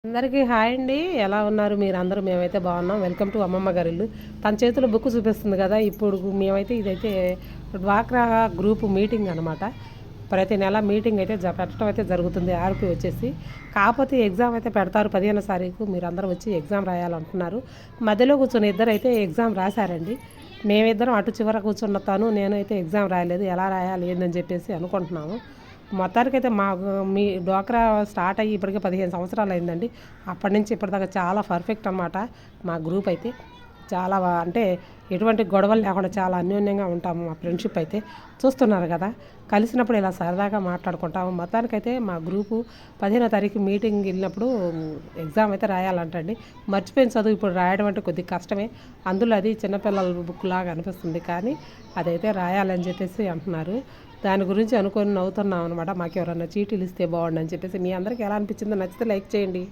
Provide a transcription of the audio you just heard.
అందరికీ హాయ్ అండి. ఎలా ఉన్నారు మీరు అందరూ? మేమైతే బాగున్నాం. వెల్కమ్ టు అమ్మమ్మ గారి ఇల్లు. తన చేతిలో బుక్ చూపిస్తుంది కదా. ఇప్పుడు మేమైతే ఇదైతే డ్వాక్రా గ్రూప్ మీటింగ్ అనమాట. ప్రతి నెల మీటింగ్ అయితే పెట్టడం అయితే జరుగుతుంది. ఆర్పి వచ్చేసి కాకపోతే ఎగ్జామ్ అయితే పెడతారు 15వ తారీఖు. మీరు అందరూ వచ్చి ఎగ్జామ్ రాయాలంటున్నారు. మధ్యలో కూర్చొని ఇద్దరు అయితే ఎగ్జామ్ రాశారండి. మేమిద్దరం అటు చివర కూర్చున్న నేనైతే ఎగ్జామ్ రాయలేదు. ఎలా రాయాలి ఏందని చెప్పేసి అనుకుంటున్నాము. మొత్తానికైతే మీ డ్వాక్రా స్టార్ట్ అయ్యి ఇప్పటికే 15 సంవత్సరాలు అయిందండి. అప్పటి నుంచి ఇప్పటిదాకా చాలా పర్ఫెక్ట్ అనమాట. మా గ్రూప్ అయితే చాలా అంటే ఎటువంటి గొడవలు లేకుండా చాలా అన్యోన్యంగా ఉంటాము. మా ఫ్రెండ్షిప్ అయితే చూస్తున్నారు కదా. కలిసినప్పుడు ఇలా సరదాగా మాట్లాడుకుంటాము. మొత్తానికైతే మా గ్రూపు 15వ తారీఖు మీటింగ్ వెళ్ళినప్పుడు ఎగ్జామ్ అయితే రాయాలంటండి. మర్చిపోయిన చదువు ఇప్పుడు రాయడం అంటే కొద్దిగా కష్టమే. అందులో అది చిన్నపిల్లల బుక్ లాగా అనిపిస్తుంది, కానీ అదైతే రాయాలని చెప్పేసి అంటున్నారు. దాని గురించి అనుకొని నవ్వుతున్నాం అనమాట. మాకు ఎవరన్నా చీటీలు ఇస్తే బాగుండు అని చెప్పేసి. మీ అందరికీ ఎలా అనిపించిందో నచ్చితే లైక్ చేయండి.